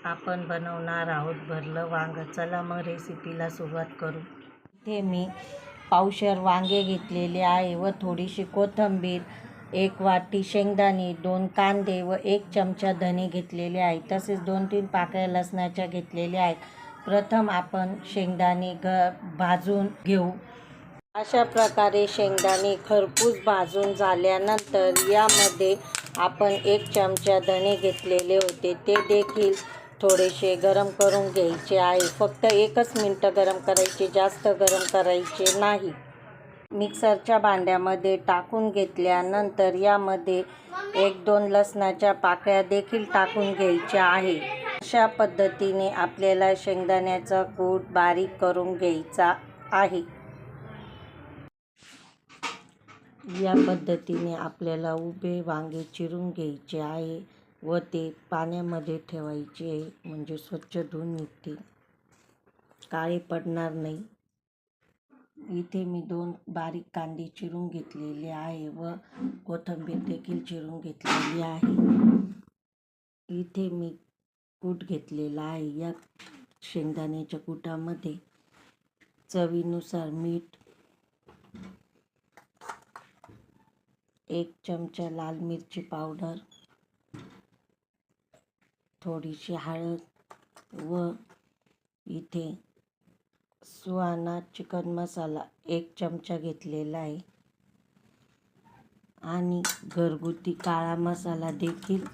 आपण बनवणार आहोत भरलं वांगं. चला मग रेसिपीला सुरुवात करू. इथे मी पावशेर वांगे घेतलेले आहे व थोडीशी कोथिंबीर, 1 वाटी शेंगदाणे, 2 कांदे व 1 चमचा धने घेतलेले आहे. तसेच 2-3 पाकळ्या लसणाच्या घेतलेल्या आहेत. प्रथम आपण शेंगदाणे भाजून घेऊ. अशा प्रकारे शेंगदाणे खरपूस भाजून झाल्यानंतर यामध्ये आपण 1 चमचा धने घेतलेले होते ते देखील थोडेसे गरम करून घ्यायचे आहे. फक्त 1च मिनिट गरम करायचे, जास्त गरम करायचे नाही. मिक्सरच्या भांड्यामध्ये टाकून घेतल्यानंतर यामध्ये 1-2 लसणाच्या पाकळ्या देखील टाकून घ्यायच्या आहे. अशा पद्धतीने आपल्याला शेंगदाण्याचा कूट बारीक करून घ्यायचा आहे. या पद्धतीने आपल्याला उभे वांगे चिरून घ्यायचे आहे व ते पाण्यामध्ये ठेवायचे आहे, म्हणजे स्वच्छ धुवून निघतील, काळे पडणार नाही. इथे मी 2 बारीक कांदे चिरून घेतलेले आहे व कोथिंबीर देखील चिरून घेतलेली आहे. इथे मी कूट घेतलेला आहे. या शेंगदाण्याच्या कुटामध्ये चवीनुसार मीठ, 1 चमचा लाल मिरची पावडर, थोडीशी हळद व इथे सुहाना चिकन मसाला 1 चमचा घेतलेला आहे आणि घरगुती काळा मसाला देखील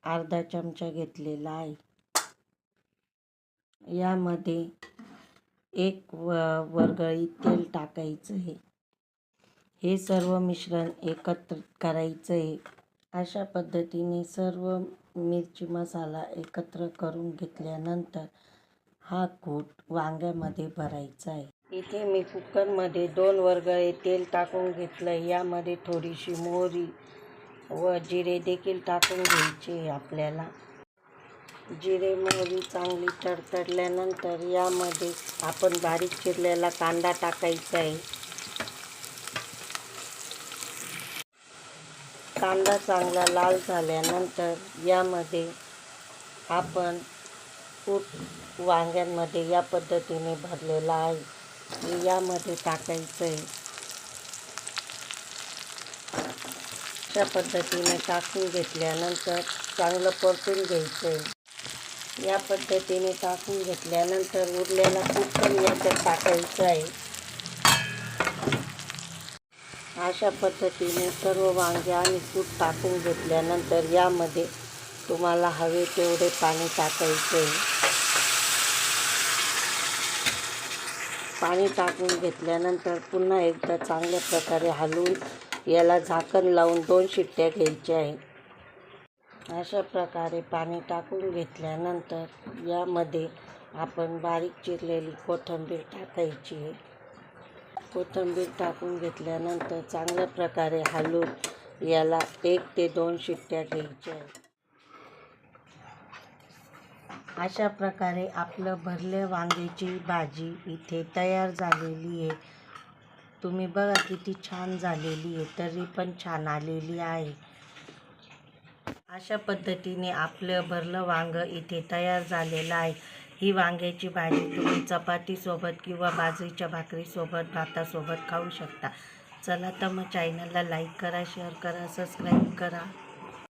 अर्धा चमचा घेतलेला आहे. यामध्ये 1 वरगळी तेल टाकायचं आहे. हे सर्व मिश्रण एकत्र करायचं आहे. अशा पद्धतीने सर्व मिरची मसाला एकत्र करून घेतल्यानंतर हा कूट वांग्यामध्ये भरायचा आहे. इथे मी कुकरमध्ये 2 वरगळे तेल टाकून घेतलं. यामध्ये थोडीशी मोहरी व जिरे देखील टाकून घ्यायचे आहे आपल्याला. जिरे मोहरी चांगली तडतडल्यानंतर यामध्ये आपण बारीक चिरलेला कांदा टाकायचा आहे. कांदा चांगला लाल झाल्यानंतर यामध्ये आपण कूट वांग्यांमध्ये या पद्धतीने भरलेला आहे यामध्ये टाकायचं आहे. अशा पद्धतीने टाकून घेतल्यानंतर चांगलं परतून घ्यायचं आहे. या पद्धतीने टाकून घेतल्यानंतर उरलेला कूट पण याच्यात टाकायचं आहे. अशा पद्धतीने सर्व वांगे आणि कूट टाकून घेतल्यानंतर यामध्ये तुम्हाला हवे तेवढे पाणी टाकायचे आहे. पाणी टाकून घेतल्यानंतर पुन्हा एकदा चांगल्या प्रकारे हलवून याला झाकण लावून 2 शिट्ट्या घ्यायच्या आहे. अशा प्रकारे पाणी टाकून घेतल्यानंतर यामध्ये आपण बारीक चिरलेली कोथिंबीर टाकायची आहे. कोथिंबीर टाकून घेतल्यानंतर चांगल्या प्रकारे हलवून याला 1 ते 2 शिट्ट्या घ्यायच्या आहेत. अशा प्रकारे आपलं भरल्या वांग्याची भाजी इथे तयार झालेली आहे. तुम्ही बघा किती छान झालेली आहे, तरी पण छान आलेली आहे. अशा पद्धतीने आपलं भरलं वांगं इथे तयार झालेलं आहे. ही वांग्याची भाजी तुम्ही चपातीसोबत किंवा बाजरीच्या भाकरीसोबत, भातासोबत खाऊ शकता. चला तर मग चॅनलला लाईक करा, शेअर करा, सबस्क्राईब करा.